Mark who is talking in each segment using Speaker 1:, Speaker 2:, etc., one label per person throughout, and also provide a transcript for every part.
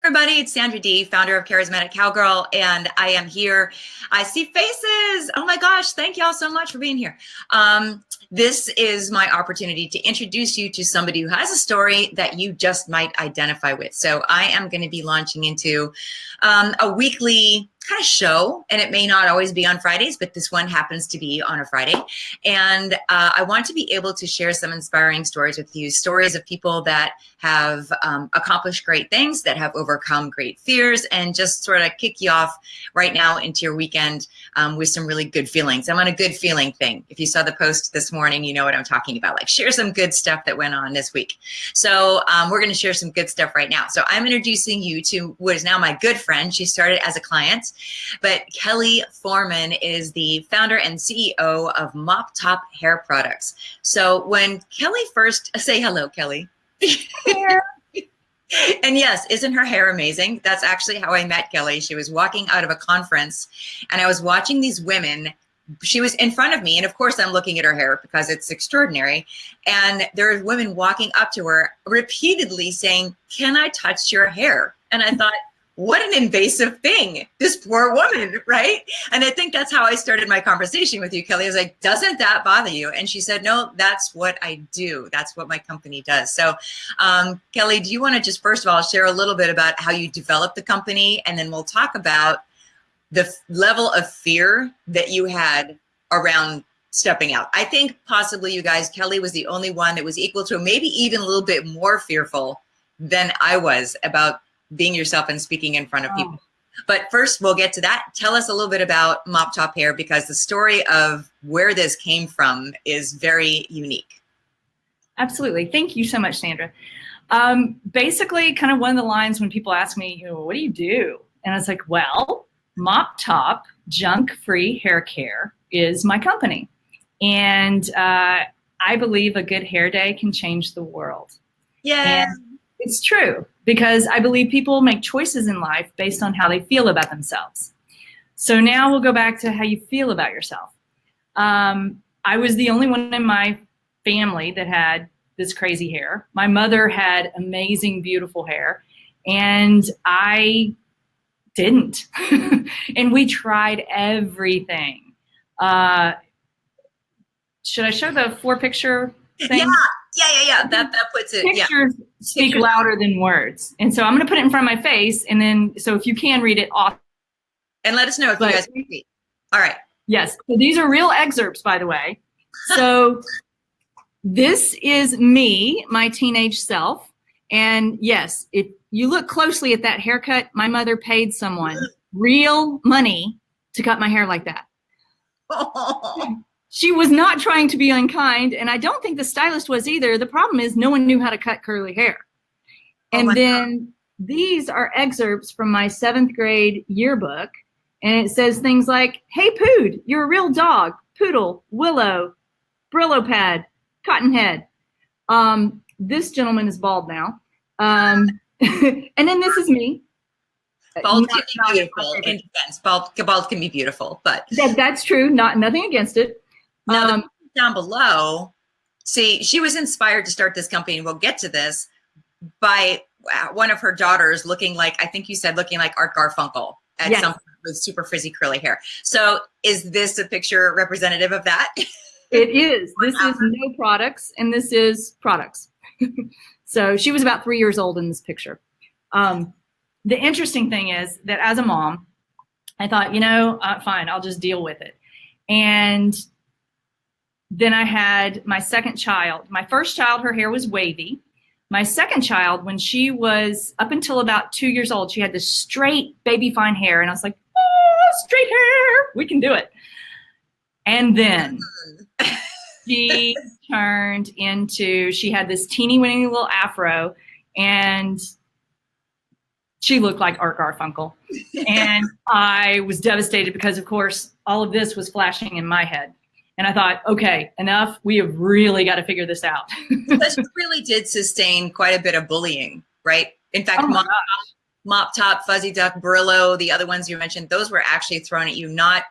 Speaker 1: Everybody, it's Sandra D, founder of Charismatic Cowgirl, and I am here. I see faces. Oh my gosh, thank y'all so much for being here. This is my opportunity to introduce you to somebody who has a story that you just might identify with. So I am going to be launching into a weekly kind of show, and it may not always be on Fridays, but this one happens to be on a Friday. And I want to be able to share some inspiring stories with you, stories of people that have accomplished great things, that have overcome great fears, and just sort of kick you off right now into your weekend with some really good feelings. I'm on a good feeling thing. If you saw the post this morning, you know what I'm talking about. Like, share some good stuff that went on this week. So we're going to share some good stuff right now. So I'm introducing you to what is now my good friend. She started as a client, but Kelly Foreman is the founder and CEO of Mop Top Hair Products. So when Kelly first, say hello, Kelly. And yes, isn't her hair amazing? That's actually how I met Kelly. She was walking out of a conference and I was watching these women. She was in front of me, and of course I'm looking at her hair because it's extraordinary. And there are women walking up to her repeatedly saying, "Can I touch your hair?" And I thought, what an invasive thing, this poor woman, right? And I think that's how I started my conversation with you, Kelly. I was like, doesn't that bother you? And she said, no, that's what I do. That's what my company does. So Kelly, do you want to just first of all share a little bit about how you developed the company, and then we'll talk about the level of fear that you had around stepping out? I think possibly, you guys, Kelly was the only one that was equal to, maybe even a little bit more fearful than I was about being yourself and speaking in front of people. But first, we'll get to that. Tell us a little bit about Mop Top Hair, because the story of where this came from is very unique.
Speaker 2: Absolutely. Thank you so much, Sandra. Basically, kind of one of the lines when people ask me, what do you do? And I was like, well, Mop Top Junk-Free Hair Care is my company. And I believe a good hair day can change the world.
Speaker 1: Yeah.
Speaker 2: And it's true, because I believe people make choices in life based on how they feel about themselves. So now we'll go back to how you feel about yourself. I was the only one in my family that had this crazy hair. My mother had amazing, beautiful hair, and I didn't. And we tried everything. Should I show the 4-picture thing?
Speaker 1: Yeah. That puts it.
Speaker 2: Pictures speak louder than words. And so I'm going to put it in front of my face. And then, so if you can read it off.
Speaker 1: And let us know if you guys can see. All right.
Speaker 2: Yes. So these are real excerpts, by the way. So this is me, my teenage self. And yes, if you look closely at that haircut, my mother paid someone real money to cut my hair like that. She was not trying to be unkind, and I don't think the stylist was either. The problem is no one knew how to cut curly hair. And then these are excerpts from my 7th grade yearbook, and it says things like, "Hey, Pood, you're a real dog. Poodle, Willow, Brillo pad, Cottonhead." This gentleman is bald now. And then this is me.
Speaker 1: Bald can be beautiful in defense. Bald can be beautiful, but
Speaker 2: that's true. Nothing against it.
Speaker 1: Now, down below, see, she was inspired to start this company, and we'll get to this, by one of her daughters looking like, I think you said, looking like Art Garfunkel at some point with super frizzy curly hair. So is this a picture representative of that?
Speaker 2: It is. This is no products, and this is products. So she was about 3 years old in this picture. The interesting thing is that as a mom, I thought, fine, I'll just deal with it. And then I had my second child. My first child, her hair was wavy. My second child, when she was up until about 2 years old, she had this straight baby fine hair. And I was like, oh, straight hair, we can do it. And then she turned into, she had this teeny weeny little afro, and she looked like Art Garfunkel. And I was devastated because, of course, all of this was flashing in my head. And I thought, okay, enough. We have really got to figure this out.
Speaker 1: But she really did sustain quite a bit of bullying, right? In fact, Mop Top, Fuzzy Duck, Brillo, the other ones you mentioned, those were actually thrown at you, not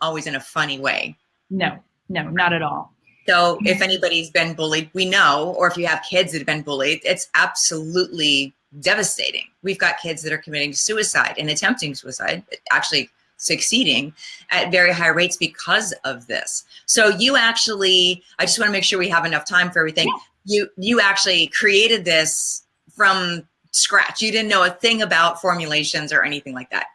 Speaker 1: always in a funny way.
Speaker 2: No, not at all.
Speaker 1: So if anybody's been bullied, we know, or if you have kids that have been bullied, it's absolutely devastating. We've got kids that are committing suicide and attempting suicide, actually succeeding at very high rates because of this. So you actually, I just want to make sure we have enough time for everything. You actually created this from scratch. You didn't know a thing about formulations or anything like that.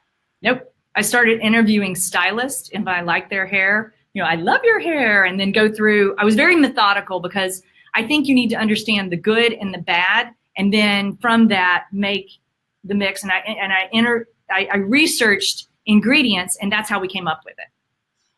Speaker 2: Nope. I started interviewing stylists if I liked their hair. You know, I love your hair, and then go through. I was very methodical because I think you need to understand the good and the bad, and then from that make the mix. And I researched ingredients, and that's how we came up with it.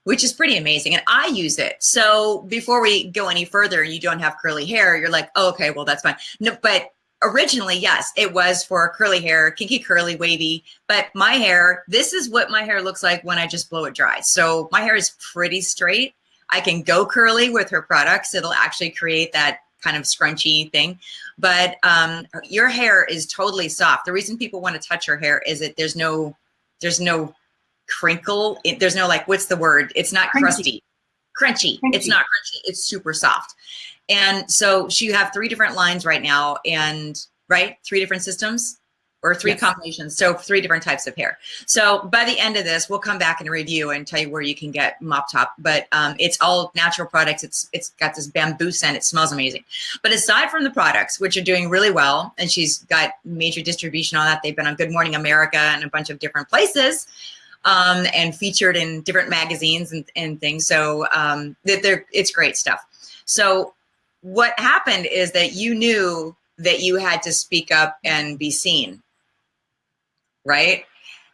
Speaker 1: Which is pretty amazing, and I use it. So before we go any further, and you don't have curly hair, you're like, oh, okay, well that's fine. No, but originally, yes, it was for curly hair, kinky, curly, wavy. But my hair, this is what my hair looks like when I just blow it dry. So my hair is pretty straight. I can go curly with her products. It'll actually create that kind of scrunchy thing. But your hair is totally soft. The reason people want to touch your hair is that there's no crinkle. There's no, like, what's the word? It's not crusty. Crunchy. It's not crunchy. It's super soft. And so you have 3 different lines right now, and right, 3 different systems or 3 combinations. So 3 different types of hair. So by the end of this, we'll come back and review and tell you where you can get Mop Top. But it's all natural products. It's got this bamboo scent. It smells amazing. But aside from the products, which are doing really well, and she's got major distribution on that. They've been on Good Morning America and a bunch of different places. And featured in different magazines and things. So it's great stuff. So what happened is that you knew that you had to speak up and be seen, right?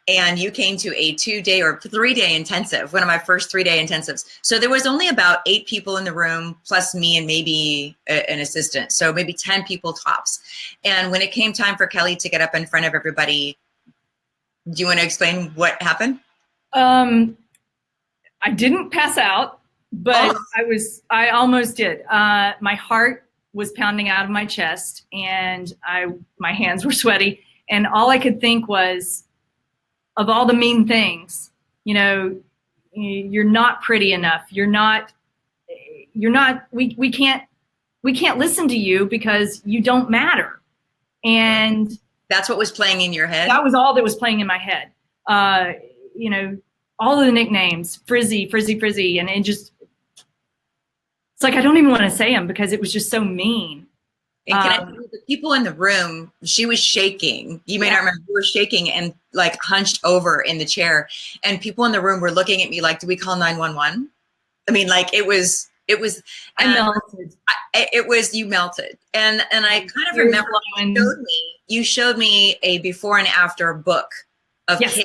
Speaker 1: And you came to a 2-day or 3-day intensive, one of my first 3-day intensives. So there was only about 8 people in the room, plus me and maybe an assistant. So maybe 10 people tops. And when it came time for Kelly to get up in front of everybody, do you want to explain what happened?
Speaker 2: I didn't pass out, but I almost did. My heart was pounding out of my chest, and my hands were sweaty, and all I could think was, of all the mean things, you know, you're not pretty enough. We can't listen to you because you don't matter. And
Speaker 1: that's what was playing in your head?
Speaker 2: That was all that was playing in my head. You know, all of the nicknames, Frizzy, Frizzy, Frizzy. And it's like, I don't even want to say them because it was just so mean.
Speaker 1: And can I tell you, the people in the room, she was shaking. You may not remember, you were shaking and like hunched over in the chair. And people in the room were looking at me like, do we call 911? I mean, like it was,
Speaker 2: I melted.
Speaker 1: You melted. And I kind of remember you showed me a before and after book of kids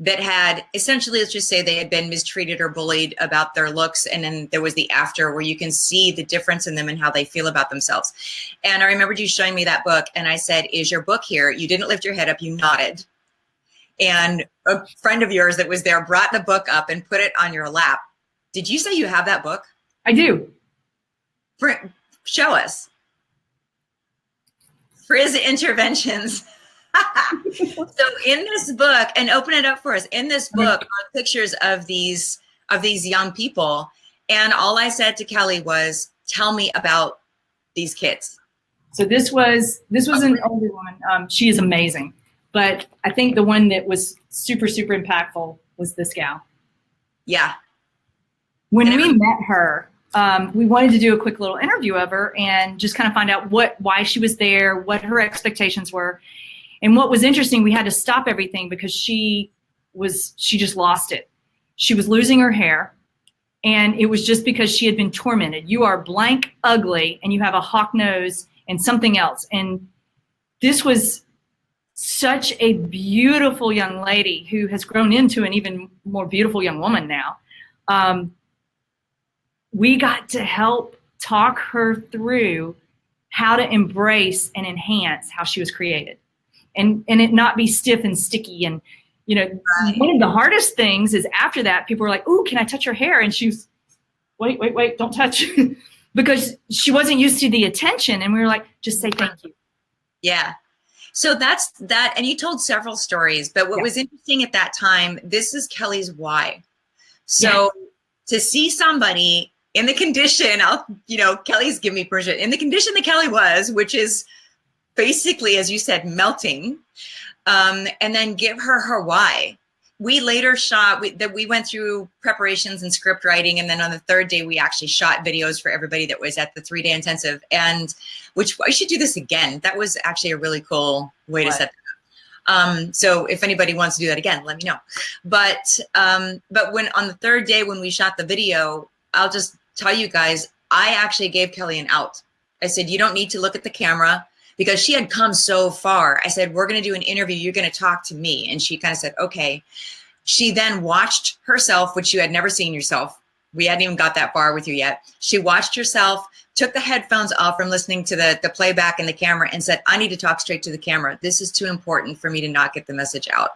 Speaker 1: that had essentially, let's just say they had been mistreated or bullied about their looks. And then there was the after where you can see the difference in them and how they feel about themselves. And I remembered you showing me that book, and I said, is your book here? You didn't lift your head up, you nodded. And a friend of yours that was there brought the book up and put it on your lap. Did you say you have that book?
Speaker 2: I do.
Speaker 1: Show us. Frizz Interventions. So in this book, and open it up for us, in this book are pictures of these young people. And all I said to Kelly was, tell me about these kids.
Speaker 2: So this was an older one. She is amazing. But I think the one that was super, super impactful was this gal.
Speaker 1: Yeah.
Speaker 2: When we met her, we wanted to do a quick little interview of her and just kind of find out why she was there, what her expectations were. And what was interesting, we had to stop everything because she just lost it. She was losing her hair, and it was just because she had been tormented. You are blank ugly, and you have a hawk nose and something else. And this was such a beautiful young lady who has grown into an even more beautiful young woman now. We got to help talk her through how to embrace and enhance how she was created. And it not be stiff and sticky. And, you know, one of the hardest things is after that, people were like, ooh, can I touch your hair? And she was, wait, don't touch. Because she wasn't used to the attention. And we were like, just say thank you.
Speaker 1: Yeah. So that's that. And you told several stories. But what was interesting at that time, this is Kelly's why. So to see somebody in the condition, Kelly's given me permission, in the condition that Kelly was, which is basically, as you said, melting, and then give her her why. We later shot, we went through preparations and script writing, and then on the third day, we actually shot videos for everybody that was at the 3-day intensive, and which I should do this again. That was actually a really cool way to set that up. So if anybody wants to do that again, let me know. But when on the third day, when we shot the video, I'll just tell you guys, I actually gave Kelly an out. I said, you don't need to look at the camera, because she had come so far. I said, we're going to do an interview. You're going to talk to me. And she kind of said, okay. She then watched herself, which you had never seen yourself. We hadn't even got that far with you yet. She watched herself, took the headphones off from listening to the playback and the camera, and said, I need to talk straight to the camera. This is too important for me to not get the message out.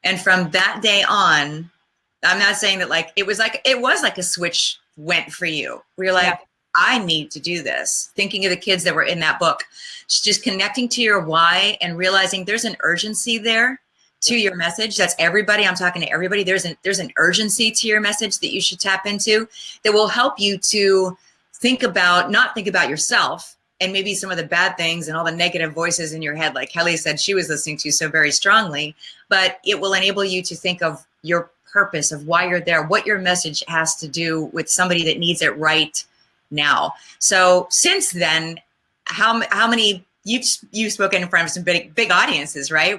Speaker 1: And from that day on, I'm not saying that it was like a switch went for you. We were like, yeah. I need to do this. Thinking of the kids that were in that book, just connecting to your why and realizing there's an urgency there to your message. That's everybody. I'm talking to everybody. There's an urgency to your message that you should tap into that will help you to not think about yourself and maybe some of the bad things and all the negative voices in your head, like Kelly said she was listening to so very strongly, but it will enable you to think of your purpose, of why you're there, what your message has to do with somebody that needs it right now. So since then, how many you've spoken in front of some big audiences, right?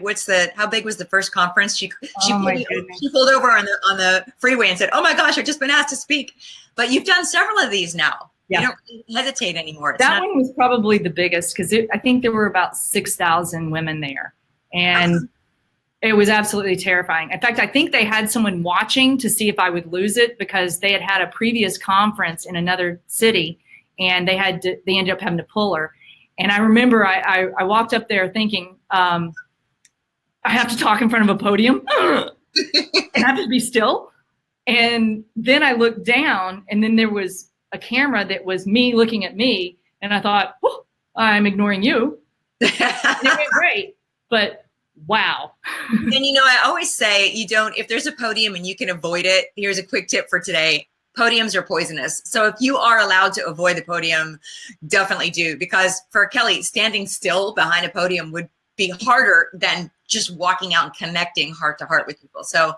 Speaker 1: How big was the first conference? She pulled over on the freeway and said, "Oh my gosh, I've just been asked to speak." But you've done several of these now. Yeah. You don't hesitate anymore.
Speaker 2: That one was probably the biggest, because I think there were about 6,000 women there, and it was absolutely terrifying. In fact, I think they had someone watching to see if I would lose it, because they had a previous conference in another city, and they ended up having to pull her. And I remember I walked up there thinking, I have to talk in front of a podium and I have to be still. And then I looked down, and then there was a camera that was me looking at me, and I thought, oh, I'm ignoring you. And it went great, but wow.
Speaker 1: And I always say, if there's a podium and you can avoid it, here's a quick tip for today. Podiums are poisonous. So if you are allowed to avoid the podium, definitely do. Because for Kelly, standing still behind a podium would be harder than just walking out and connecting heart to heart with people. So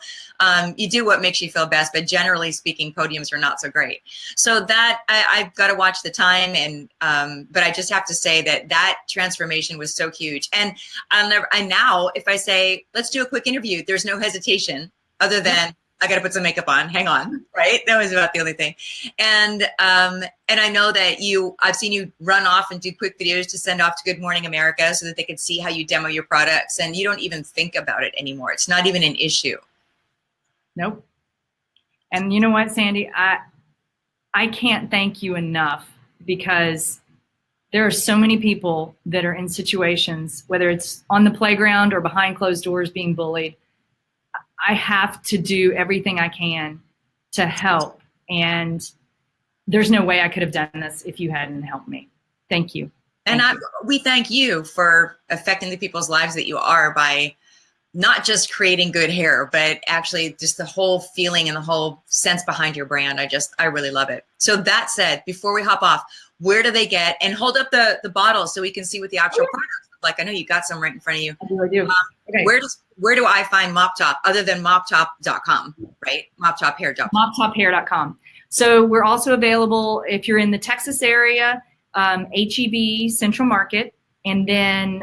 Speaker 1: you do what makes you feel best, but generally speaking, podiums are not so great. So that I've got to watch the time, and but I just have to say that transformation was so huge. And now if I say, let's do a quick interview, there's no hesitation other than I got to put some makeup on. Hang on, right? That was about the only thing. And I know that I've seen you run off and do quick videos to send off to Good Morning America so that they could see how you demo your products, and you don't even think about it anymore. It's not even an issue.
Speaker 2: Nope. And you know what, Sandy? I can't thank you enough, because there are so many people that are in situations, whether it's on the playground or behind closed doors being bullied. I have to do everything I can to help. And there's no way I could have done this if you hadn't helped me. Thank you.
Speaker 1: We thank you for affecting the people's lives that you are, by not just creating good hair, but actually just the whole feeling and the whole sense behind your brand. I really love it. So that said, before we hop off, where do they get, and hold up the bottle so we can see what the actual products look like. I know you got some right in front of you.
Speaker 2: I do. Okay.
Speaker 1: Where do I find Mop Top other than moptop.com, right? Moptophair.com.
Speaker 2: Moptophair.com. So we're also available if you're in the Texas area, HEB Central Market, and then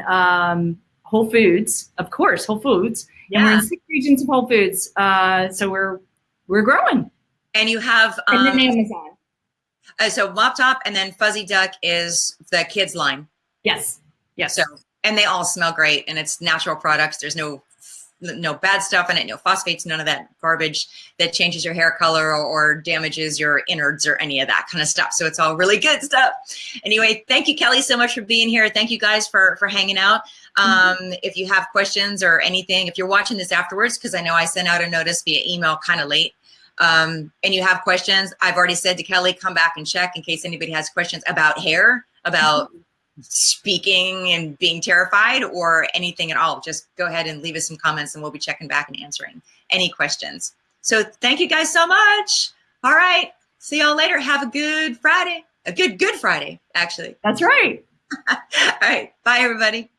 Speaker 2: Whole Foods, of course, Whole Foods. Yeah. And we're in 6 regions of Whole Foods. So we're growing.
Speaker 1: And you have
Speaker 2: and then Amazon.
Speaker 1: So Mop Top, and then Fuzzy Duck is the kids line.
Speaker 2: Yes.
Speaker 1: So, and they all smell great, and it's natural products. There's no bad stuff in it, no phosphates, none of that garbage that changes your hair color or damages your innards or any of that kind of stuff. So it's all really good stuff. Anyway, thank you, Kelly, so much for being here. Thank you guys for hanging out. If you have questions or anything, if you're watching this afterwards, because I know I sent out a notice via email kind of late, and you have questions, I've already said to Kelly, come back and check in case anybody has questions about hair, about speaking and being terrified, or anything at all. Just go ahead and leave us some comments, and we'll be checking back and answering any questions. So thank you guys so much. All right. See y'all later. Have a good Friday. A good Friday, actually.
Speaker 2: That's right.
Speaker 1: All right. Bye, everybody.